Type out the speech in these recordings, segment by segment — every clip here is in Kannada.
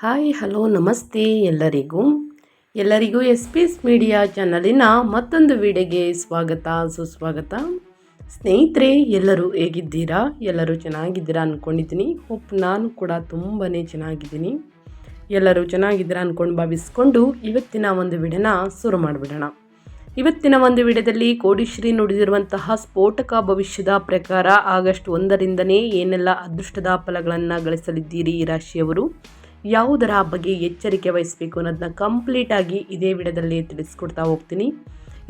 ಹಾಯ್ ಹಲೋ ನಮಸ್ತೆ ಎಲ್ಲರಿಗೂ ಎಸ್ ಪಿ ಎಸ್ ಮೀಡಿಯಾ ಚಾನಲಿನ ಮತ್ತೊಂದು ವಿಡಿಯೋಗೆ ಸ್ವಾಗತ ಸುಸ್ವಾಗತ. ಸ್ನೇಹಿತರೆ, ಎಲ್ಲರೂ ಹೇಗಿದ್ದೀರಾ? ಎಲ್ಲರೂ ಚೆನ್ನಾಗಿದ್ದೀರಾ ಅಂದ್ಕೊಂಡಿದ್ದೀನಿ. ನಾನು ಕೂಡ ತುಂಬಾ ಚೆನ್ನಾಗಿದ್ದೀನಿ. ಎಲ್ಲರೂ ಚೆನ್ನಾಗಿದ್ದೀರಾ ಅಂದ್ಕೊಂಡು ಭಾವಿಸ್ಕೊಂಡು ಇವತ್ತಿನ ಒಂದು ವಿಡಿಯೋನ ಶುರು ಮಾಡಿಬಿಡೋಣ. ಇವತ್ತಿನ ಒಂದು ವಿಡಿಯೋದಲ್ಲಿ ಕೋಡಿಶ್ರೀ ನುಡಿದಿರುವಂತಹ ಸ್ಫೋಟಕ ಭವಿಷ್ಯದ ಪ್ರಕಾರ ಆಗಸ್ಟ್ 1ರಿಂದನೇ ಏನೆಲ್ಲ ಅದೃಷ್ಟದ ಫಲಗಳನ್ನು ಗಳಿಸಲಿದ್ದೀರಿ ಈ ರಾಶಿಯವರು, ಯಾವುದರ ಬಗ್ಗೆ ಎಚ್ಚರಿಕೆ ವಹಿಸಬೇಕು ಅನ್ನೋದನ್ನ ಕಂಪ್ಲೀಟಾಗಿ ಇದೇ ವಿಡಿಯೋದಲ್ಲಿ ತಿಳಿಸ್ಕೊಡ್ತಾ ಹೋಗ್ತೀನಿ.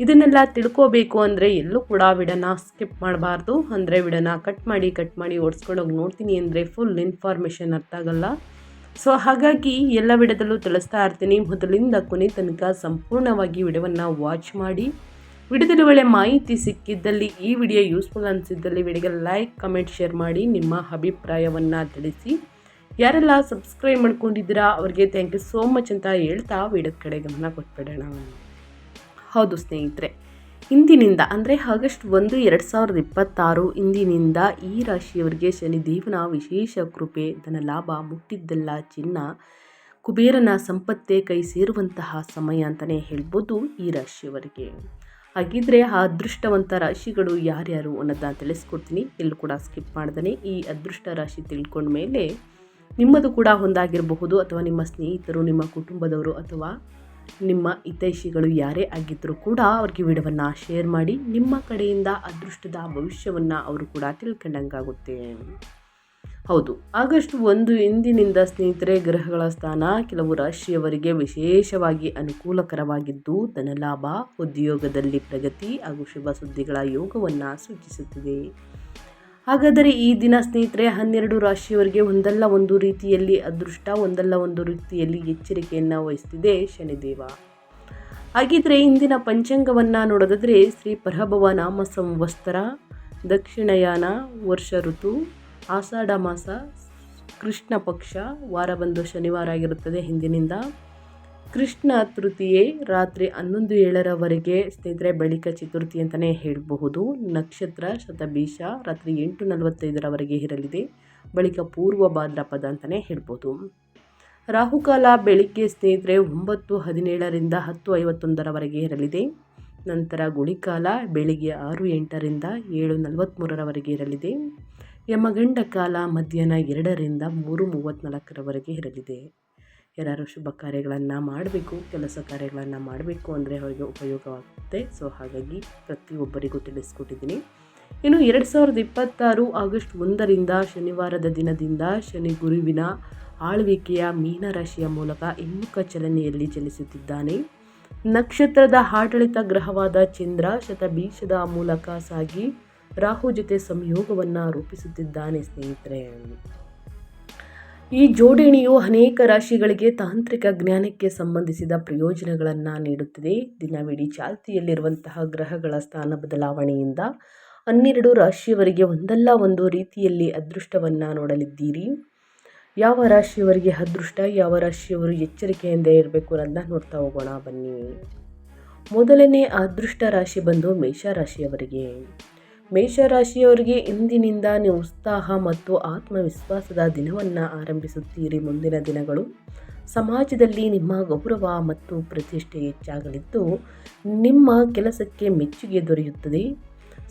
ಇದನ್ನೆಲ್ಲ ತಿಳ್ಕೋಬೇಕು ಅಂದರೆ ಎಲ್ಲೂ ಕೂಡ ವಿಡಿಯೋನ ಸ್ಕಿಪ್ ಮಾಡಬಾರ್ದು. ಅಂದರೆ ವಿಡಿಯೋನ ಕಟ್ ಮಾಡಿ ಓಡಿಸ್ಕೊಂಡೋಗಿ ನೋಡ್ತೀನಿ ಅಂದರೆ ಫುಲ್ ಇನ್ಫಾರ್ಮೇಷನ್ ಅರ್ಥ ಆಗಲ್ಲ. ಸೊ ಹಾಗಾಗಿ ಎಲ್ಲ ವಿಡಿಯೋದಲ್ಲೂ ತಿಳಿಸ್ತಾ ಇರ್ತೀನಿ. ಮೊದಲಿಂದ ಕೊನೆ ತನಕ ಸಂಪೂರ್ಣವಾಗಿ ವಿಡಿಯೋವನ್ನು ವಾಚ್ ಮಾಡಿ. ವಿಡಿಯೋದಲ್ಲಿ ಒಳ್ಳೆ ಮಾಹಿತಿ ಸಿಕ್ಕಿದ್ದಲ್ಲಿ, ಈ ವಿಡಿಯೋ ಯೂಸ್ಫುಲ್ ಅನಿಸಿದ್ದಲ್ಲಿ ವಿಡಿಯೋಗೆ ಲೈಕ್, ಕಮೆಂಟ್, ಶೇರ್ ಮಾಡಿ ನಿಮ್ಮ ಅಭಿಪ್ರಾಯವನ್ನು ತಿಳಿಸಿ. ಯಾರೆಲ್ಲ ಸಬ್ಸ್ಕ್ರೈಬ್ ಮಾಡ್ಕೊಂಡಿದ್ದೀರಾ ಅವರಿಗೆ ಥ್ಯಾಂಕ್ ಯು ಸೋ ಮಚ್ ಅಂತ ಹೇಳ್ತಾ ವಿಡಿಯೋದ ಕಡೆ ಗಮನ ಕೊಟ್ಬಿಡೋಣ. ಹೌದು ಸ್ನೇಹಿತರೆ, ಇಂದಿನಿಂದ ಅಂದರೆ ಆಗಸ್ಟ್ 1, 2026 ಇಂದಿನಿಂದ ಈ ರಾಶಿಯವರಿಗೆ ಶನಿದೇವನ ವಿಶೇಷ ಕೃಪೆ, ಧನ ಲಾಭ, ಮುಟ್ಟಿದ್ದೆಲ್ಲ ಚಿನ್ನ, ಕುಬೇರನ ಸಂಪತ್ತೇ ಕೈ ಸೇರುವಂತಹ ಸಮಯ ಅಂತಲೇ ಹೇಳ್ಬೋದು ಈ ರಾಶಿಯವರಿಗೆ. ಹಾಗಿದ್ರೆ ಆ ಅದೃಷ್ಟವಂತ ರಾಶಿಗಳು ಯಾರ್ಯಾರು ಅನ್ನೋದನ್ನ ತಿಳಿಸ್ಕೊಡ್ತೀನಿ. ಎಲ್ಲೂ ಕೂಡ ಸ್ಕಿಪ್ ಮಾಡ್ದೇ ಈ ಅದೃಷ್ಟ ರಾಶಿ ತಿಳ್ಕೊಂಡ ಮೇಲೆ ನಿಮ್ಮದು ಕೂಡ ಹೊಂದಾಗಿರಬಹುದು, ಅಥವಾ ನಿಮ್ಮ ಸ್ನೇಹಿತರು, ನಿಮ್ಮ ಕುಟುಂಬದವರು, ಅಥವಾ ನಿಮ್ಮ ಹಿತೈಷಿಗಳು ಯಾರೇ ಆಗಿದ್ದರೂ ಕೂಡ ಅವ್ರಿಗೆ ವಿಡಿಯೋವನ್ನು ಶೇರ್ ಮಾಡಿ. ನಿಮ್ಮ ಕಡೆಯಿಂದ ಅದೃಷ್ಟದ ಭವಿಷ್ಯವನ್ನು ಅವರು ಕೂಡ ತಿಳ್ಕೊಂಡಂಗಾಗುತ್ತೆ. ಹೌದು, ಆಗಸ್ಟ್ 1 ಇಂದಿನಿಂದ ಸ್ನೇಹಿತರೆ, ಗ್ರಹಗಳ ಸ್ಥಾನ ಕೆಲವು ರಾಶಿಯವರಿಗೆ ವಿಶೇಷವಾಗಿ ಅನುಕೂಲಕರವಾಗಿದ್ದು ಧನಲಾಭ, ಉದ್ಯೋಗದಲ್ಲಿ ಪ್ರಗತಿ ಹಾಗೂ ಶುಭ ಸುದ್ದಿಗಳ ಯೋಗವನ್ನು ಸೂಚಿಸುತ್ತಿದೆ. ಹಾಗಾದರೆ ಈ ದಿನ ಸ್ನೇಹಿತರೆ 12 ರಾಶಿಯವರಿಗೆ ಒಂದಲ್ಲ ಒಂದು ರೀತಿಯಲ್ಲಿ ಅದೃಷ್ಟ, ಒಂದಲ್ಲ ಒಂದು ರೀತಿಯಲ್ಲಿ ಎಚ್ಚರಿಕೆಯನ್ನು ವಹಿಸ್ತಿದೆ ಶನಿದೇವ. ಹಾಗಿದ್ರೆ ಇಂದಿನ ಪಂಚಾಂಗವನ್ನು ನೋಡೋದಾದರೆ ಶ್ರೀ ಪರಭವ ನಾಮ ಸಂವತ್ಸರ, ದಕ್ಷಿಣಾಯನ, ವರ್ಷ ಋತು, ಆಷಾಢ ಮಾಸ, ಕೃಷ್ಣ ಪಕ್ಷ, ವಾರ ಬಂದು ಶನಿವಾರ ಆಗಿರುತ್ತದೆ. ಹಿಂದಿನಿಂದ ಕೃಷ್ಣ ತೃತೀಯೆ ರಾತ್ರಿ 11:07 ಸ್ನೇಹಿತರೆ, ಬಳಿಕ ಚತುರ್ಥಿ ಅಂತಲೇ ಹೇಳಬಹುದು. ನಕ್ಷತ್ರ ಶತಭೀಷ ರಾತ್ರಿ 8:45 ಇರಲಿದೆ. ಬಳಿಕ ಪೂರ್ವ ಭಾದ್ರಪದ ಅಂತಲೇ ಹೇಳ್ಬೋದು. ರಾಹುಕಾಲ ಬೆಳಿಗ್ಗೆ ಸ್ನೇಹಿತರೆ 9:17 10:51 ಇರಲಿದೆ. ನಂತರ ಗುಳಿಕಾಲ ಬೆಳಿಗ್ಗೆ 6:08 7:43 ಇರಲಿದೆ. ಯಮಗಂಡ ಕಾಲ ಮಧ್ಯಾಹ್ನ 2 3:34 ಇರಲಿದೆ. ಯಾರು ಶುಭ ಕಾರ್ಯಗಳನ್ನು ಮಾಡಬೇಕು, ಕೆಲಸ ಕಾರ್ಯಗಳನ್ನು ಮಾಡಬೇಕು ಅಂದರೆ ಅವರಿಗೆ ಉಪಯೋಗವಾಗುತ್ತೆ. ಸೊ ಹಾಗಾಗಿ ಪ್ರತಿಯೊಬ್ಬರಿಗೂ ತಿಳಿಸ್ಕೊಟ್ಟಿದ್ದೀನಿ. ಇನ್ನು 2026 ಆಗಸ್ಟ್ 1ರಿಂದ ಶನಿವಾರದ ದಿನದಿಂದ ಶನಿ ಗುರುವಿನ ಆಳ್ವಿಕೆಯ ಮೀನರಾಶಿಯ ಮೂಲಕ ಹಿಮ್ಮುಖ ಚಲನೆಯಲ್ಲಿ ಚಲಿಸುತ್ತಿದ್ದಾನೆ. ನಕ್ಷತ್ರದ ಆಡಳಿತ ಗ್ರಹವಾದ ಚಂದ್ರ ಶತಭೀಷದ ಮೂಲಕ ಸಾಗಿ ರಾಹು ಜೊತೆ ಸಂಯೋಗವನ್ನು ರೂಪಿಸುತ್ತಿದ್ದಾನೆ ಸ್ನೇಹಿತರೆ. ಈ ಜೋಡಣೆಯು ಅನೇಕ ರಾಶಿಗಳಿಗೆ ತಾಂತ್ರಿಕ ಜ್ಞಾನಕ್ಕೆ ಸಂಬಂಧಿಸಿದ ಪ್ರಯೋಜನಗಳನ್ನು ನೀಡುತ್ತದೆ. ದಿನವಿಡೀ ಚಾಲ್ತಿಯಲ್ಲಿರುವಂತಹ ಗ್ರಹಗಳ ಸ್ಥಾನ ಬದಲಾವಣೆಯಿಂದ 12 ರಾಶಿಯವರಿಗೆ ಒಂದಲ್ಲ ಒಂದು ರೀತಿಯಲ್ಲಿ ಅದೃಷ್ಟವನ್ನು ನೋಡಲಿದ್ದೀರಿ. ಯಾವ ರಾಶಿಯವರಿಗೆ ಅದೃಷ್ಟ, ಯಾವ ರಾಶಿಯವರು ಎಚ್ಚರಿಕೆಯಿಂದ ಇರಬೇಕು ಅನ್ನೋದನ್ನ ನೋಡ್ತಾ ಹೋಗೋಣ ಬನ್ನಿ. ಮೊದಲನೇ ಅದೃಷ್ಟ ರಾಶಿ ಬಂದು ಮೇಷರಾಶಿಯವರಿಗೆ. ಮೇಷರಾಶಿಯವರಿಗೆ ಇಂದಿನಿಂದ ನೀವು ಉತ್ಸಾಹ ಮತ್ತು ಆತ್ಮವಿಶ್ವಾಸದ ದಿನವನ್ನು ಆರಂಭಿಸುತ್ತೀರಿ. ಮುಂದಿನ ದಿನಗಳು ಸಮಾಜದಲ್ಲಿ ನಿಮ್ಮ ಗೌರವ ಮತ್ತು ಪ್ರತಿಷ್ಠೆ ಹೆಚ್ಚಾಗಲಿದ್ದು ನಿಮ್ಮ ಕೆಲಸಕ್ಕೆ ಮೆಚ್ಚುಗೆ ದೊರೆಯುತ್ತದೆ.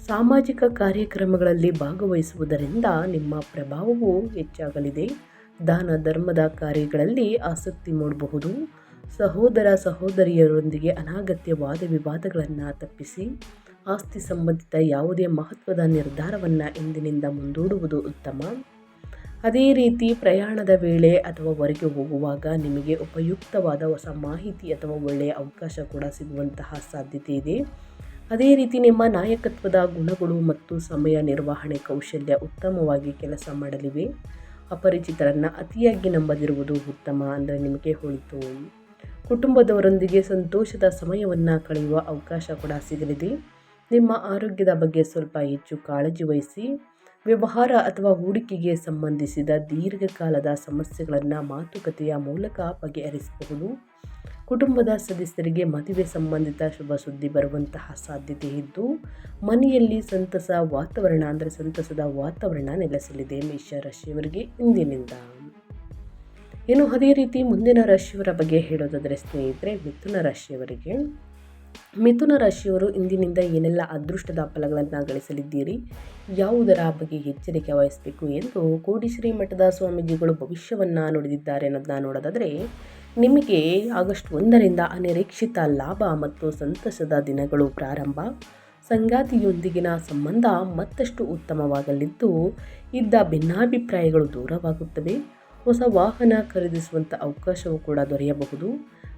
ಸಾಮಾಜಿಕ ಕಾರ್ಯಕ್ರಮಗಳಲ್ಲಿ ಭಾಗವಹಿಸುವುದರಿಂದ ನಿಮ್ಮ ಪ್ರಭಾವವು ಹೆಚ್ಚಾಗಲಿದೆ. ದಾನ ಧರ್ಮದ ಕಾರ್ಯಗಳಲ್ಲಿ ಆಸಕ್ತಿ ಮೂಡಬಹುದು. ಸಹೋದರ ಸಹೋದರಿಯರೊಂದಿಗೆ ಅನಗತ್ಯ ವಾದ ವಿವಾದಗಳನ್ನು ತಪ್ಪಿಸಿ ಆಸ್ತಿ ಸಂಬಂಧಿತ ಯಾವುದೇ ಮಹತ್ವದ ನಿರ್ಧಾರವನ್ನು ಇಂದಿನಿಂದ ಮುಂದೂಡುವುದು ಉತ್ತಮ. ಅದೇ ರೀತಿ ಪ್ರಯಾಣದ ವೇಳೆ ಅಥವಾ ಹೊರಗೆ ಹೋಗುವಾಗ ನಿಮಗೆ ಉಪಯುಕ್ತವಾದ ಹೊಸ ಮಾಹಿತಿ ಅಥವಾ ಒಳ್ಳೆಯ ಅವಕಾಶ ಕೂಡ ಸಿಗುವಂತಹ ಸಾಧ್ಯತೆ ಇದೆ. ಅದೇ ರೀತಿ ನಿಮ್ಮ ನಾಯಕತ್ವದ ಗುಣಗಳು ಮತ್ತು ಸಮಯ ನಿರ್ವಹಣೆ ಕೌಶಲ್ಯ ಉತ್ತಮವಾಗಿ ಕೆಲಸ ಮಾಡಲಿವೆ. ಅಪರಿಚಿತರನ್ನು ಅತಿಯಾಗಿ ನಂಬದಿರುವುದು ಉತ್ತಮ, ಅಂದರೆ ನಿಮಗೆ ಹೋಯಿತು. ಕುಟುಂಬದವರೊಂದಿಗೆ ಸಂತೋಷದ ಸಮಯವನ್ನು ಕಳೆಯುವ ಅವಕಾಶ ಕೂಡ ಸಿಗಲಿದೆ. ನಿಮ್ಮ ಆರೋಗ್ಯದ ಬಗ್ಗೆ ಸ್ವಲ್ಪ ಹೆಚ್ಚು ಕಾಳಜಿ ವಹಿಸಿ. ವ್ಯವಹಾರ ಅಥವಾ ಹೂಡಿಕೆಗೆ ಸಂಬಂಧಿಸಿದ ದೀರ್ಘಕಾಲದ ಸಮಸ್ಯೆಗಳನ್ನು ಮಾತುಕತೆಯ ಮೂಲಕ ಬಗೆಹರಿಸಬಹುದು. ಕುಟುಂಬದ ಸದಸ್ಯರಿಗೆ ಮದುವೆ ಸಂಬಂಧಿತ ಶುಭ ಸುದ್ದಿ ಬರುವಂತಹ ಸಾಧ್ಯತೆ ಇದ್ದು ಮನೆಯಲ್ಲಿ ಸಂತಸದ ವಾತಾವರಣ ನೆಲೆಸಲಿದೆ ಮೇಷರಾಶಿಯವರಿಗೆ ಇಂದಿನಿಂದ. ಇನ್ನು ಅದೇ ರೀತಿ ಮುಂದಿನ ರಾಶಿಯವರ ಬಗ್ಗೆ ಹೇಳೋದಾದರೆ ಸ್ನೇಹಿತರೆ, ಮಿಥುನ ರಾಶಿಯವರು ಇಂದಿನಿಂದ ಏನೆಲ್ಲ ಅದೃಷ್ಟದ ಫಲಗಳನ್ನು ಗಳಿಸಲಿದ್ದೀರಿ, ಯಾವುದರ ಬಗ್ಗೆ ಎಚ್ಚರಿಕೆ ವಹಿಸಬೇಕು ಎಂದು ಕೋಡಿಶ್ರೀ ಮಠದ ಸ್ವಾಮೀಜಿಗಳು ಭವಿಷ್ಯವನ್ನು ನುಡಿದಿದ್ದಾರೆ ಅನ್ನೋದನ್ನ ನೋಡೋದಾದರೆ, ನಿಮಗೆ ಆಗಸ್ಟ್ 1ರಿಂದ ಅನಿರೀಕ್ಷಿತ ಲಾಭ ಮತ್ತು ಸಂತಸದ ದಿನಗಳು ಪ್ರಾರಂಭ. ಸಂಗಾತಿಯೊಂದಿಗಿನ ಸಂಬಂಧ ಮತ್ತಷ್ಟು ಉತ್ತಮವಾಗಲಿದ್ದು, ಇದ್ದ ಭಿನ್ನಾಭಿಪ್ರಾಯಗಳು ದೂರವಾಗುತ್ತವೆ. ಹೊಸ ವಾಹನ ಖರೀದಿಸುವಂಥ ಅವಕಾಶವೂ ಕೂಡ ದೊರೆಯಬಹುದು.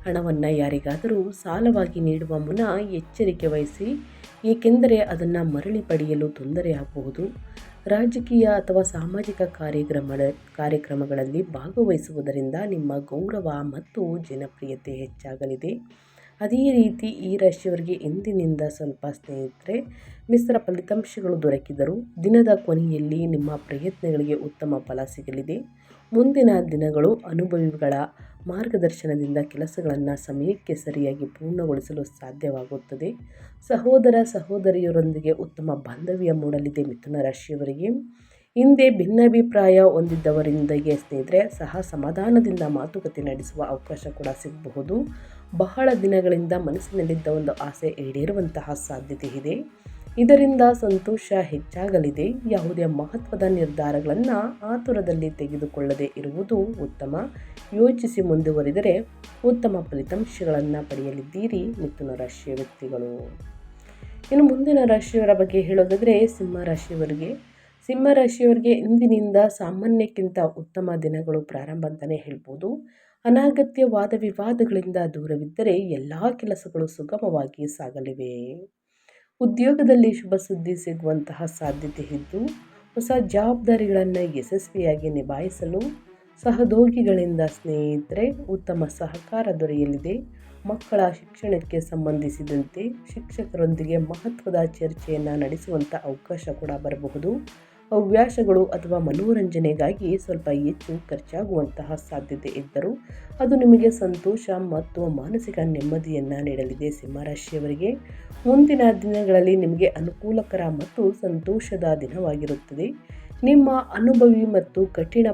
ಹಣವನ್ನು ಯಾರಿಗಾದರೂ ಸಾಲವಾಗಿ ನೀಡುವ ಮುನ್ನ ಎಚ್ಚರಿಕೆ ವಹಿಸಿ, ಏಕೆಂದರೆ ಅದನ್ನು ಮರಳಿ ಪಡೆಯಲು ತೊಂದರೆಯಾಗಬಹುದು. ರಾಜಕೀಯ ಅಥವಾ ಸಾಮಾಜಿಕ ಕಾರ್ಯಕ್ರಮಗಳಲ್ಲಿ ಭಾಗವಹಿಸುವುದರಿಂದ ನಿಮ್ಮ ಗೌರವ ಮತ್ತು ಜನಪ್ರಿಯತೆ ಹೆಚ್ಚಾಗಲಿದೆ. ಅದೇ ರೀತಿ ಈ ರಾಶಿಯವರಿಗೆ ಇಂದಿನಿಂದ ಸ್ವಲ್ಪ ಸ್ನೇಹಿತರೆ ಮಿಶ್ರ ಫಲಿತಾಂಶಗಳು ದೊರಕಿದರೂ ದಿನದ ಕೊನೆಯಲ್ಲಿ ನಿಮ್ಮ ಪ್ರಯತ್ನಗಳಿಗೆ ಉತ್ತಮ ಫಲ ಸಿಗಲಿದೆ. ಮುಂದಿನ ದಿನಗಳು ಅನುಭವಿಗಳ ಮಾರ್ಗದರ್ಶನದಿಂದ ಕೆಲಸಗಳನ್ನು ಸಮಯಕ್ಕೆ ಸರಿಯಾಗಿ ಪೂರ್ಣಗೊಳಿಸಲು ಸಾಧ್ಯವಾಗುತ್ತದೆ. ಸಹೋದರಿಯರೊಂದಿಗೆ ಉತ್ತಮ ಬಾಂಧವ್ಯ ಮೂಡಲಿದೆ. ಮಿಥುನ ರಾಶಿಯವರಿಗೆ ಹಿಂದೆ ಭಿನ್ನಾಭಿಪ್ರಾಯ ಹೊಂದಿದ್ದವರೊಂದಿಗೆ ಸ್ನೇಹಿತರೆ ಸಮಾಧಾನದಿಂದ ಮಾತುಕತೆ ನಡೆಸುವ ಅವಕಾಶ ಕೂಡ ಸಿಗಬಹುದು. ಬಹಳ ದಿನಗಳಿಂದ ಮನಸ್ಸಿನಲ್ಲಿದ್ದ ಒಂದು ಆಸೆ ಈಡೇರುವಂತಹ ಸಾಧ್ಯತೆ ಇದೆ. ಇದರಿಂದ ಸಂತೋಷ ಹೆಚ್ಚಾಗಲಿದೆ. ಯಾವುದೇ ಮಹತ್ವದ ನಿರ್ಧಾರಗಳನ್ನು ಆತುರದಲ್ಲಿ ತೆಗೆದುಕೊಳ್ಳದೆ ಇರುವುದು ಉತ್ತಮ. ಯೋಚಿಸಿ ಮುಂದುವರಿದರೆ ಉತ್ತಮ ಫಲಿತಾಂಶಗಳನ್ನು ಪಡೆಯಲಿದ್ದೀರಿ ಮಿಥುನ ರಾಶಿಯ ವ್ಯಕ್ತಿಗಳು. ಇನ್ನು ಮುಂದಿನ ರಾಶಿಯವರ ಬಗ್ಗೆ ಹೇಳೋದಾದರೆ ಸಿಂಹರಾಶಿಯವರಿಗೆ ಇಂದಿನಿಂದ ಸಾಮಾನ್ಯಕ್ಕಿಂತ ಉತ್ತಮ ದಿನಗಳು ಪ್ರಾರಂಭ ಅಂತಲೇ ಹೇಳ್ಬೋದು. ಅನಗತ್ಯ ವಾದ ವಿವಾದಗಳಿಂದ ದೂರವಿದ್ದರೆ ಎಲ್ಲ ಕೆಲಸಗಳು ಸುಗಮವಾಗಿ ಸಾಗಲಿವೆ. ಉದ್ಯೋಗದಲ್ಲಿ ಶುಭ ಸುದ್ದಿ ಸಿಗುವಂತಹ ಸಾಧ್ಯತೆ ಇದ್ದು, ಹೊಸ ಜವಾಬ್ದಾರಿಗಳನ್ನು ಯಶಸ್ವಿಯಾಗಿ ನಿಭಾಯಿಸಲು ಸಹೋದ್ಯೋಗಿಗಳಿಂದ ಸ್ನೇಹಿತರೆ ಉತ್ತಮ ಸಹಕಾರ ದೊರೆಯಲಿದೆ. ಮಕ್ಕಳ ಶಿಕ್ಷಣಕ್ಕೆ ಸಂಬಂಧಿಸಿದಂತೆ ಶಿಕ್ಷಕರೊಂದಿಗೆ ಮಹತ್ವದ ಚರ್ಚೆಯನ್ನು ನಡೆಸುವಂಥ ಅವಕಾಶ ಕೂಡ ಬರಬಹುದು. ಹವ್ಯಾಸಗಳು ಅಥವಾ ಮನೋರಂಜನೆಗಾಗಿ ಸ್ವಲ್ಪ ಹೆಚ್ಚು ಖರ್ಚಾಗುವಂತಹ ಸಾಧ್ಯತೆ ಇದ್ದರೂ ಅದು ನಿಮಗೆ ಸಂತೋಷ ಮತ್ತು ಮಾನಸಿಕ ನೆಮ್ಮದಿಯನ್ನು ನೀಡಲಿದೆ. ಸಿಂಹರಾಶಿಯವರಿಗೆ ಮುಂದಿನ ದಿನಗಳಲ್ಲಿ ನಿಮಗೆ ಅನುಕೂಲಕರ ಮತ್ತು ಸಂತೋಷದ ದಿನವಾಗಿರುತ್ತದೆ. ನಿಮ್ಮ ಅನುಭವ ಮತ್ತು ಕಠಿಣ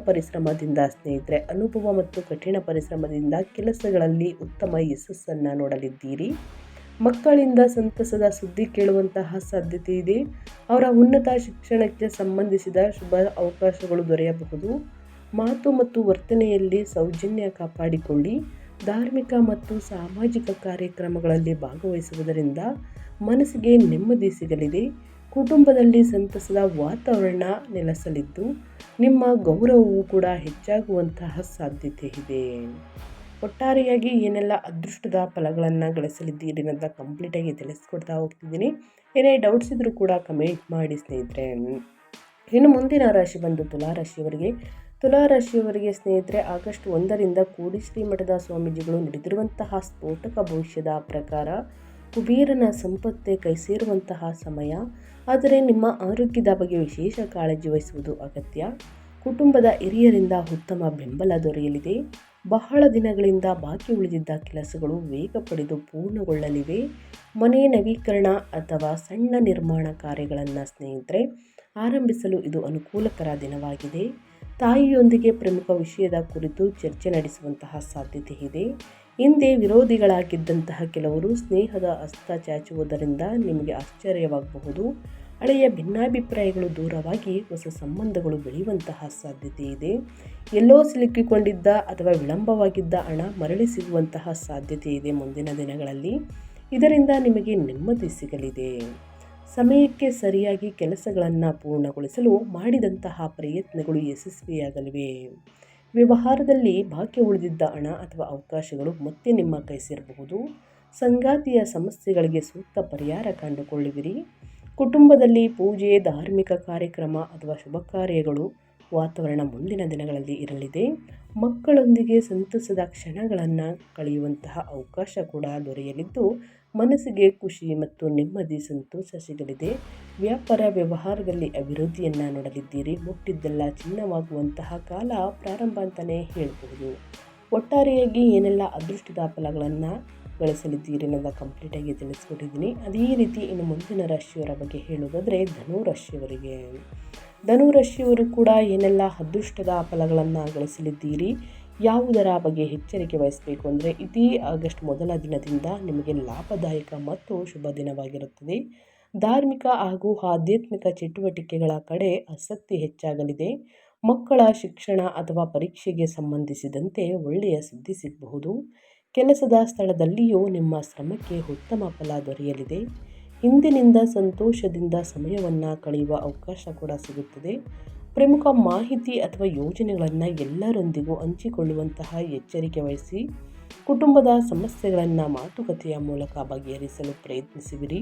ಪರಿಶ್ರಮದಿಂದ ಕೆಲಸಗಳಲ್ಲಿ ಉತ್ತಮ ಯಶಸ್ಸನ್ನು ನೋಡಲಿದ್ದೀರಿ. ಮಕ್ಕಳಿಂದ ಸಂತಸದ ಸುದ್ದಿ ಕೇಳುವಂತಹ ಸಾಧ್ಯತೆ ಇದೆ. ಅವರ ಉನ್ನತ ಶಿಕ್ಷಣಕ್ಕೆ ಸಂಬಂಧಿಸಿದ ಶುಭ ಅವಕಾಶಗಳು ದೊರೆಯಬಹುದು. ಮಾತು ಮತ್ತು ವರ್ತನೆಯಲ್ಲಿ ಸೌಜನ್ಯ ಕಾಪಾಡಿಕೊಳ್ಳಿ. ಧಾರ್ಮಿಕ ಮತ್ತು ಸಾಮಾಜಿಕ ಕಾರ್ಯಕ್ರಮಗಳಲ್ಲಿ ಭಾಗವಹಿಸುವುದರಿಂದ ಮನಸ್ಸಿಗೆ ನೆಮ್ಮದಿ ಸಿಗಲಿದೆ. ಕುಟುಂಬದಲ್ಲಿ ಸಂತಸದ ವಾತಾವರಣ ನೆಲೆಸಲಿದ್ದು, ನಿಮ್ಮ ಗೌರವವು ಕೂಡ ಹೆಚ್ಚಾಗುವಂತಹ ಸಾಧ್ಯತೆ ಇದೆ. ಒಟ್ಟಾರೆಯಾಗಿ ಏನೆಲ್ಲ ಅದೃಷ್ಟದ ಫಲಗಳನ್ನು ಗಳಿಸಲಿದ್ದೀರಿ ಅಂತ ಕಂಪ್ಲೀಟಾಗಿ ತಿಳಿಸ್ಕೊಡ್ತಾ ಹೋಗ್ತಿದ್ದೀನಿ. ಏನೇ ಡೌಟ್ಸ್ ಇದ್ದರೂ ಕೂಡ ಕಮೆಂಟ್ ಮಾಡಿ ಸ್ನೇಹಿತರೆ. ಇನ್ನು ಮುಂದಿನ ರಾಶಿ ಬಂದು ತುಲಾರಾಶಿಯವರಿಗೆ ಸ್ನೇಹಿತರೆ ಆಗಸ್ಟ್ 1ರಿಂದ ಕೋಡಿಶ್ರೀ ಮಠದ ಸ್ವಾಮೀಜಿಗಳು ನೀಡಿರುವಂತಹ ಸ್ಫೋಟಕ ಭವಿಷ್ಯದ ಪ್ರಕಾರ ಕುಬೇರನ ಸಂಪತ್ತೇ ಕೈ ಸೇರುವಂತಹ ಸಮಯ. ಆದರೆ ನಿಮ್ಮ ಆರೋಗ್ಯದ ಬಗ್ಗೆ ವಿಶೇಷ ಕಾಳಜಿ ವಹಿಸುವುದು ಅಗತ್ಯ. ಕುಟುಂಬದ ಹಿರಿಯರಿಂದ ಉತ್ತಮ ಬೆಂಬಲ ದೊರೆಯಲಿದೆ. ಬಹಳ ದಿನಗಳಿಂದ ಬಾಕಿ ಉಳಿದಿದ್ದ ಕೆಲಸಗಳು ವೇಗ ಪಡೆದು ಪೂರ್ಣಗೊಳ್ಳಲಿವೆ. ಮನೆ ನವೀಕರಣ ಅಥವಾ ಸಣ್ಣ ನಿರ್ಮಾಣ ಕಾರ್ಯಗಳನ್ನು ಸ್ನೇಹಿತರೆ ಆರಂಭಿಸಲು ಇದು ಅನುಕೂಲಕರ ದಿನವಾಗಿದೆ. ತಾಯಿಯೊಂದಿಗೆ ಪ್ರಮುಖ ವಿಷಯದ ಕುರಿತು ಚರ್ಚೆ ನಡೆಸುವಂತಹ ಸಾಧ್ಯತೆ ಇದೆ. ಹಿಂದೆ ವಿರೋಧಿಗಳಾಗಿದ್ದಂತಹ ಕೆಲವರು ಸ್ನೇಹದ ಹಸ್ತ ಚಾಚುವುದರಿಂದ ನಿಮಗೆ ಆಶ್ಚರ್ಯವಾಗಬಹುದು. ಹಳೆಯ ಭಿನ್ನಾಭಿಪ್ರಾಯಗಳು ದೂರವಾಗಿ ಹೊಸ ಸಂಬಂಧಗಳು ಬೆಳೆಯುವಂತಹ ಸಾಧ್ಯತೆ ಇದೆ. ಎಲ್ಲೋ ಸಿಲುಕಿಕೊಂಡಿದ್ದ ಅಥವಾ ವಿಳಂಬವಾಗಿದ್ದ ಹಣ ಮರಳಿ ಸಿಗುವಂತಹ ಸಾಧ್ಯತೆ ಇದೆ ಮುಂದಿನ ದಿನಗಳಲ್ಲಿ. ಇದರಿಂದ ನಿಮಗೆ ನೆಮ್ಮದಿ ಸಿಗಲಿದೆ. ಸಮಯಕ್ಕೆ ಸರಿಯಾಗಿ ಕೆಲಸಗಳನ್ನು ಪೂರ್ಣಗೊಳಿಸಲು ಮಾಡಿದಂತಹ ಪ್ರಯತ್ನಗಳು ಯಶಸ್ವಿಯಾಗಲಿವೆ. ವ್ಯವಹಾರದಲ್ಲಿ ಬಾಕಿ ಉಳಿದಿದ್ದ ಹಣ ಅಥವಾ ಅವಕಾಶಗಳು ಮತ್ತೆ ನಿಮ್ಮ ಕೈ ಸೇರಬಹುದು. ಸಂಗಾತಿಯ ಸಮಸ್ಯೆಗಳಿಗೆ ಸೂಕ್ತ ಪರಿಹಾರ ಕಂಡುಕೊಳ್ಳುವಿರಿ. ಕುಟುಂಬದಲ್ಲಿ ಪೂಜೆ, ಧಾರ್ಮಿಕ ಕಾರ್ಯಕ್ರಮ ಅಥವಾ ಶುಭ ಕಾರ್ಯಗಳು ವಾತಾವರಣ ಮುಂದಿನ ದಿನಗಳಲ್ಲಿ ಇರಲಿದೆ. ಮಕ್ಕಳೊಂದಿಗೆ ಸಂತಸದ ಕ್ಷಣಗಳನ್ನು ಕಳೆಯುವಂತಹ ಅವಕಾಶ ಕೂಡ ದೊರೆಯಲಿದ್ದು, ಮನಸ್ಸಿಗೆ ಖುಷಿ ಮತ್ತು ನೆಮ್ಮದಿ ಸಂತೋಷ ಸಿಗಲಿದೆ. ವ್ಯಾಪಾರ ವ್ಯವಹಾರದಲ್ಲಿ ಅಭಿವೃದ್ಧಿಯನ್ನು ನೋಡಲಿದ್ದೀರಿ. ಮುಟ್ಟಿದ್ದೆಲ್ಲ ಚಿನ್ನವಾಗುವಂತಹ ಕಾಲ ಪ್ರಾರಂಭ ಅಂತಲೇ ಹೇಳಬಹುದು. ಒಟ್ಟಾರೆಯಾಗಿ ಏನೆಲ್ಲ ಅದೃಷ್ಟದ ಫಲಗಳನ್ನು ಗಳಿಸಲಿದ್ದೀರಿ ಅನ್ನೋದು ಕಂಪ್ಲೀಟಾಗಿ ತಿಳಿಸ್ಕೊಟ್ಟಿದ್ದೀನಿ. ಅದೇ ರೀತಿ ಇನ್ನು ಮುಂದಿನ ರಾಶಿಯವರ ಬಗ್ಗೆ ಹೇಳೋದಾದರೆ ಧನುರಾಶಿಯವರು ಕೂಡ ಏನೆಲ್ಲ ಅದೃಷ್ಟದ ಫಲಗಳನ್ನು ಗಳಿಸಲಿದ್ದೀರಿ, ಯಾವುದರ ಬಗ್ಗೆ ಎಚ್ಚರಿಕೆ ವಹಿಸಬೇಕು ಅಂದರೆ ಇದೇ ಆಗಸ್ಟ್ ಮೊದಲ ದಿನದಿಂದ ನಿಮಗೆ ಲಾಭದಾಯಕ ಮತ್ತು ಶುಭ ದಿನವಾಗಿರುತ್ತದೆ. ಧಾರ್ಮಿಕ ಹಾಗೂ ಆಧ್ಯಾತ್ಮಿಕ ಚಟುವಟಿಕೆಗಳ ಕಡೆ ಆಸಕ್ತಿ ಹೆಚ್ಚಾಗಲಿದೆ. ಮಕ್ಕಳ ಶಿಕ್ಷಣ ಅಥವಾ ಪರೀಕ್ಷೆಗೆ ಸಂಬಂಧಿಸಿದಂತೆ ಒಳ್ಳೆಯ ಸುದ್ದಿ ಸಿಗಬಹುದು. ಕೆಲಸದ ಸ್ಥಳದಲ್ಲಿಯೂ ನಿಮ್ಮ ಶ್ರಮಕ್ಕೆ ಉತ್ತಮ ಫಲ ದೊರೆಯಲಿದೆ. ಹಿಂದಿನಿಂದ ಸಂತೋಷದಿಂದ ಸಮಯವನ್ನು ಕಳೆಯುವ ಅವಕಾಶ ಕೂಡ ಸಿಗುತ್ತದೆ. ಪ್ರಮುಖ ಮಾಹಿತಿ ಅಥವಾ ಯೋಜನೆಗಳನ್ನು ಎಲ್ಲರೊಂದಿಗೂ ಹಂಚಿಕೊಳ್ಳುವಂತಹ ಎಚ್ಚರಿಕೆ ವಹಿಸಿ. ಕುಟುಂಬದ ಸಮಸ್ಯೆಗಳನ್ನು ಮಾತುಕತೆಯ ಮೂಲಕ ಬಗೆಹರಿಸಲು ಪ್ರಯತ್ನಿಸುವಿರಿ.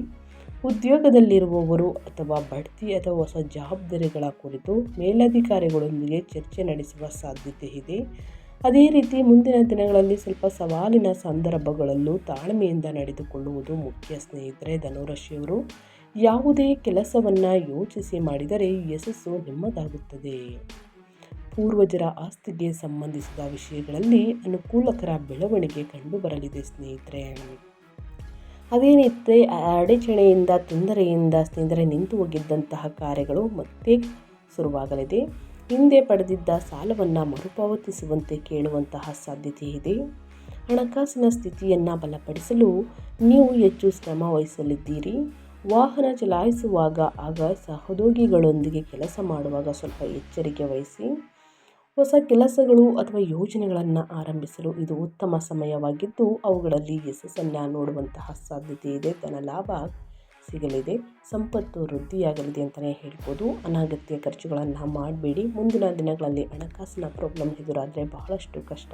ಉದ್ಯೋಗದಲ್ಲಿರುವವರು ಅಥವಾ ಬಡ್ತಿ ಅಥವಾ ಹೊಸ ಜವಾಬ್ದಾರಿಗಳ ಕುರಿತು ಮೇಲಧಿಕಾರಿಗಳೊಂದಿಗೆ ಚರ್ಚೆ ನಡೆಸುವ ಸಾಧ್ಯತೆ ಇದೆ. ಅದೇ ರೀತಿ ಮುಂದಿನ ದಿನಗಳಲ್ಲಿ ಸ್ವಲ್ಪ ಸವಾಲಿನ ಸಂದರ್ಭಗಳಲ್ಲೂ ತಾಳ್ಮೆಯಿಂದ ನಡೆದುಕೊಳ್ಳುವುದು ಮುಖ್ಯ. ಸ್ನೇಹಿತರೆ, ಧನುರಾಶಿಯವರು ಯಾವುದೇ ಕೆಲಸವನ್ನು ಯೋಚಿಸಿ ಮಾಡಿದರೆ ಯಶಸ್ಸು ನಿಮ್ಮದಾಗುತ್ತದೆ. ಪೂರ್ವಜರ ಆಸ್ತಿಗೆ ಸಂಬಂಧಿಸಿದ ವಿಷಯಗಳಲ್ಲಿ ಅನುಕೂಲಕರ ಬೆಳವಣಿಗೆ ಕಂಡುಬರಲಿದೆ. ಸ್ನೇಹಿತರೆ, ಅದೇ ರೀತಿ ಅಡಚಣೆಯಿಂದ ತೊಂದರೆಯಿಂದ ಸ್ನೇಹಿತರೆ ನಿಂತು ಹೋಗಿದ್ದಂತಹ ಕಾರ್ಯಗಳು ಮತ್ತೆ ಶುರುವಾಗಲಿದೆ. ಹಿಂದೆ ಪಡೆದಿದ್ದ ಸಾಲವನ್ನು ಮರುಪಾವತಿಸುವಂತೆ ಕೇಳುವಂತಹ ಸಾಧ್ಯತೆ ಇದೆ. ಹಣಕಾಸಿನ ಸ್ಥಿತಿಯನ್ನು ಬಲಪಡಿಸಲು ನೀವು ಹೆಚ್ಚು ಶ್ರಮ ವಹಿಸಲಿದ್ದೀರಿ. ವಾಹನ ಚಲಾಯಿಸುವಾಗ ಆಗ ಸಹೋದ್ಯೋಗಿಗಳೊಂದಿಗೆ ಕೆಲಸ ಮಾಡುವಾಗ ಸ್ವಲ್ಪ ಎಚ್ಚರಿಕೆ ವಹಿಸಿ. ಹೊಸ ಕೆಲಸಗಳು ಅಥವಾ ಯೋಜನೆಗಳನ್ನು ಆರಂಭಿಸಲು ಇದು ಉತ್ತಮ ಸಮಯವಾಗಿದ್ದು ಅವುಗಳಲ್ಲಿ ಯಶಸ್ಸನ್ನು ನೋಡುವಂತಹ ಸಾಧ್ಯತೆ ಇದೆ. ಧನ ಲಾಭ ಸಿಗಲಿದೆ, ಸಂಪತ್ತು ವೃದ್ಧಿಯಾಗಲಿದೆ ಅಂತಲೇ ಹೇಳ್ಬೋದು. ಅನಗತ್ಯ ಖರ್ಚುಗಳನ್ನು ಮಾಡಬೇಡಿ. ಮುಂದಿನ ದಿನಗಳಲ್ಲಿ ಹಣಕಾಸಿನ ಪ್ರಾಬ್ಲಮ್ ಎದುರಾದರೆ ಬಹಳಷ್ಟು ಕಷ್ಟ.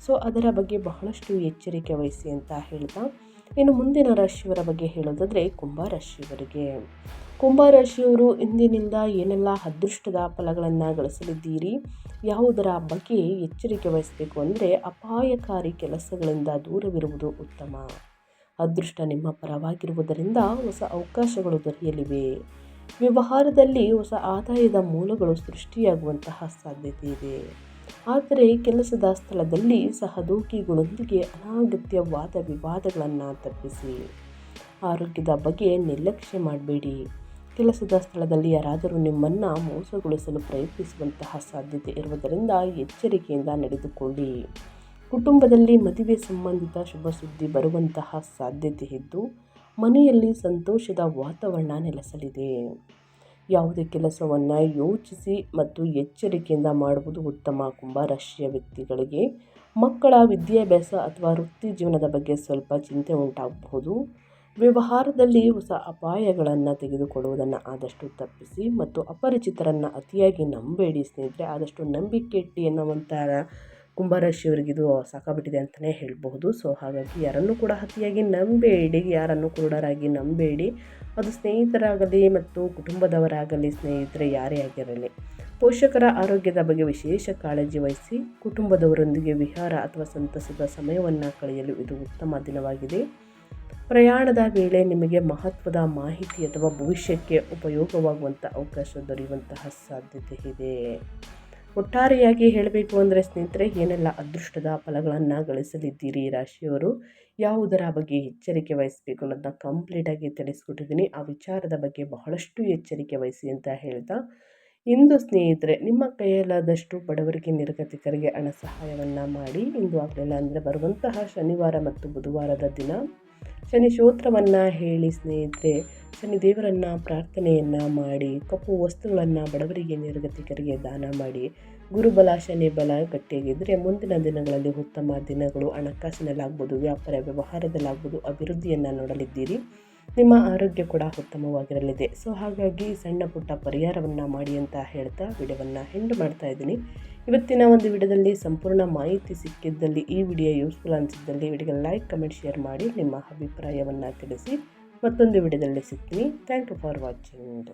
ಸೊ ಅದರ ಬಗ್ಗೆ ಬಹಳಷ್ಟು ಎಚ್ಚರಿಕೆ ವಹಿಸಿ ಅಂತ ಹೇಳ್ತಾ, ಇನ್ನು ಮುಂದಿನ ರಾಶಿಯವರ ಬಗ್ಗೆ ಹೇಳೋದಾದರೆ ಕುಂಭರಾಶಿಯವರು ಇಂದಿನಿಂದ ಏನೆಲ್ಲ ಅದೃಷ್ಟದ ಫಲಗಳನ್ನು ಗಳಿಸಲಿದ್ದೀರಿ, ಯಾವುದರ ಬಗ್ಗೆ ಎಚ್ಚರಿಕೆ ವಹಿಸಬೇಕು ಅಂದರೆ ಅಪಾಯಕಾರಿ ಕೆಲಸಗಳಿಂದ ದೂರವಿರುವುದು ಉತ್ತಮ. ಅದೃಷ್ಟ ನಿಮ್ಮ ಪರವಾಗಿರುವುದರಿಂದ ಹೊಸ ಅವಕಾಶಗಳು ದೊರೆಯಲಿವೆ. ವ್ಯವಹಾರದಲ್ಲಿ ಹೊಸ ಆದಾಯದ ಮೂಲಗಳು ಸೃಷ್ಟಿಯಾಗುವಂತಹ ಸಾಧ್ಯತೆ ಇದೆ. ಆದರೆ ಕೆಲಸದ ಸ್ಥಳದಲ್ಲಿ ಸಹೋದ್ಯೋಗಿಗಳೊಂದಿಗೆ ಅನಗತ್ಯ ವಾದ ವಿವಾದಗಳನ್ನು ತಪ್ಪಿಸಿ. ಆರೋಗ್ಯದ ಬಗ್ಗೆ ನಿರ್ಲಕ್ಷ್ಯ ಮಾಡಬೇಡಿ. ಕೆಲಸದ ಸ್ಥಳದಲ್ಲಿ ಯಾರಾದರೂ ನಿಮ್ಮನ್ನು ಮೋಸಗೊಳಿಸಲು ಪ್ರಯತ್ನಿಸುವಂತಹ ಸಾಧ್ಯತೆ ಇರುವುದರಿಂದ ಎಚ್ಚರಿಕೆಯಿಂದ ನಡೆದುಕೊಳ್ಳಿ. ಕುಟುಂಬದಲ್ಲಿ ಮದುವೆ ಸಂಬಂಧಿತ ಶುಭ ಸುದ್ದಿ ಬರುವಂತಹ ಸಾಧ್ಯತೆ ಇದ್ದು ಮನೆಯಲ್ಲಿ ಸಂತೋಷದ ವಾತಾವರಣ ನೆಲೆಸಲಿದೆ. ಯಾವುದೇ ಕೆಲಸವನ್ನು ಯೋಚಿಸಿ ಮತ್ತು ಎಚ್ಚರಿಕೆಯಿಂದ ಮಾಡುವುದು ಉತ್ತಮ. ಕುಂಭರಾಶಿಯ ವ್ಯಕ್ತಿಗಳಿಗೆ ಮಕ್ಕಳ ವಿದ್ಯಾಭ್ಯಾಸ ಅಥವಾ ವೃತ್ತಿ ಜೀವನದ ಬಗ್ಗೆ ಸ್ವಲ್ಪ ಚಿಂತೆ ಉಂಟಾಗಬಹುದು. ವ್ಯವಹಾರದಲ್ಲಿ ಹೊಸ ಅಪಾಯಗಳನ್ನು ತೆಗೆದುಕೊಳ್ಳುವುದನ್ನು ಆದಷ್ಟು ತಪ್ಪಿಸಿ ಮತ್ತು ಅಪರಿಚಿತರನ್ನು ಅತಿಯಾಗಿ ನಂಬೇಡಿ. ಸ್ನೇಹಿತರೆ, ಆದಷ್ಟು ನಂಬಿಕೆ ಇಟ್ಟು ಎನ್ನುವಂಥ ಕುಂಭರಾಶಿಯವರಿಗಿದು ಸಾಕಾಗ್ಬಿಟ್ಟಿದೆ ಅಂತಲೇ ಹೇಳಬಹುದು. ಸೊ ಹಾಗಾಗಿ ಯಾರನ್ನು ಕೂಡ ಅತಿಯಾಗಿ ನಂಬೇಡಿ, ಯಾರನ್ನು ಕುರುಡರಾಗಿ ನಂಬೇಡಿ. ಅದು ಸ್ನೇಹಿತರಾಗಲಿ ಮತ್ತು ಕುಟುಂಬದವರಾಗಲಿ, ಸ್ನೇಹಿತರೆ ಯಾರೇ ಆಗಿರಲಿ. ಪೋಷಕರ ಆರೋಗ್ಯದ ಬಗ್ಗೆ ವಿಶೇಷ ಕಾಳಜಿ ವಹಿಸಿ. ಕುಟುಂಬದವರೊಂದಿಗೆ ವಿಹಾರ ಅಥವಾ ಸಂತಸದ ಸಮಯವನ್ನು ಕಳೆಯಲು ಇದು ಉತ್ತಮ ದಿನವಾಗಿದೆ. ಪ್ರಯಾಣದ ವೇಳೆ ನಿಮಗೆ ಮಹತ್ವದ ಮಾಹಿತಿ ಅಥವಾ ಭವಿಷ್ಯಕ್ಕೆ ಉಪಯೋಗವಾಗುವಂಥ ಅವಕಾಶ ದೊರೆಯುವಂತಹ ಸಾಧ್ಯತೆ ಇದೆ. ಒಟ್ಟಾರೆಯಾಗಿ ಹೇಳಬೇಕು ಅಂದರೆ ಸ್ನೇಹಿತರೆ, ಏನೆಲ್ಲ ಅದೃಷ್ಟದ ಫಲಗಳನ್ನು ಗಳಿಸಲಿದ್ದೀರಿ ರಾಶಿಯವರು, ಯಾವುದರ ಬಗ್ಗೆ ಎಚ್ಚರಿಕೆ ವಹಿಸಬೇಕು ಅನ್ನೋದನ್ನ ಕಂಪ್ಲೀಟಾಗಿ ತಿಳಿಸ್ಕೊಟ್ಟಿದ್ದೀನಿ. ಆ ವಿಚಾರದ ಬಗ್ಗೆ ಬಹಳಷ್ಟು ಎಚ್ಚರಿಕೆ ವಹಿಸಿ ಅಂತ ಹೇಳ್ತಾ, ಇಂದು ಸ್ನೇಹಿತರೆ ನಿಮ್ಮ ಕೈಯಲ್ಲಾದಷ್ಟು ಬಡವರಿಗೆ ನಿರ್ಗತಿಕರಿಗೆ ಹಣ ಸಹಾಯವನ್ನು ಮಾಡಿ. ಇಂದು ಆಗಲಿಲ್ಲ ಅಂದರೆ ಬರುವಂತಹ ಶನಿವಾರ ಮತ್ತು ಬುಧವಾರದ ದಿನ ಶನಿ ಸ್ತೋತ್ರವನ್ನು ಹೇಳಿ ಸ್ನೇಹಿತರೆ, ಶನಿ ದೇವರನ್ನು ಪ್ರಾರ್ಥನೆಯನ್ನು ಮಾಡಿ, ಕಪ್ಪು ವಸ್ತುಗಳನ್ನು ಬಡವರಿಗೆ ನಿರ್ಗತಿಕರಿಗೆ ದಾನ ಮಾಡಿ. ಗುರುಬಲ ಶನಿ ಬಲ ಗಟ್ಟಿಯಾಗಿದ್ದರೆ ಮುಂದಿನ ದಿನಗಳಲ್ಲಿ ಉತ್ತಮ ದಿನಗಳು ಹಣಕಾಸಿನಲ್ಲಾಗ್ಬೋದು, ವ್ಯಾಪಾರ ವ್ಯವಹಾರದಲ್ಲಾಗ್ಬೋದು ಅಭಿವೃದ್ಧಿಯನ್ನು ನೋಡಲಿದ್ದೀರಿ. ನಿಮ್ಮ ಆರೋಗ್ಯ ಕೂಡ ಉತ್ತಮವಾಗಿರಲಿದೆ. ಸೊ ಹಾಗಾಗಿ ಸಣ್ಣ ಪುಟ್ಟ ಪರಿಹಾರವನ್ನು ಮಾಡಿ ಅಂತ ಹೇಳ್ತಾ ವಿಡಿಯೋವನ್ನು ಎಂಡ್ ಮಾಡ್ತಾ ಇದ್ದೀನಿ. ಇವತ್ತಿನ ಒಂದು ವಿಡಿಯೋದಲ್ಲಿ ಸಂಪೂರ್ಣ ಮಾಹಿತಿ ಸಿಕ್ಕಿದ್ದಲ್ಲಿ, ಈ ವಿಡಿಯೋ ಯೂಸ್ಫುಲ್ ಅನಿಸಿದ್ದಲ್ಲಿ ವಿಡಿಯೋಗೆ ಲೈಕ್, ಕಮೆಂಟ್, ಶೇರ್ ಮಾಡಿ ನಿಮ್ಮ ಅಭಿಪ್ರಾಯವನ್ನು ತಿಳಿಸಿ. ಮತ್ತೊಂದು ವಿಡಿಯೋದಲ್ಲಿ ಸಿಗ್ತೀನಿ. Thank you for watching.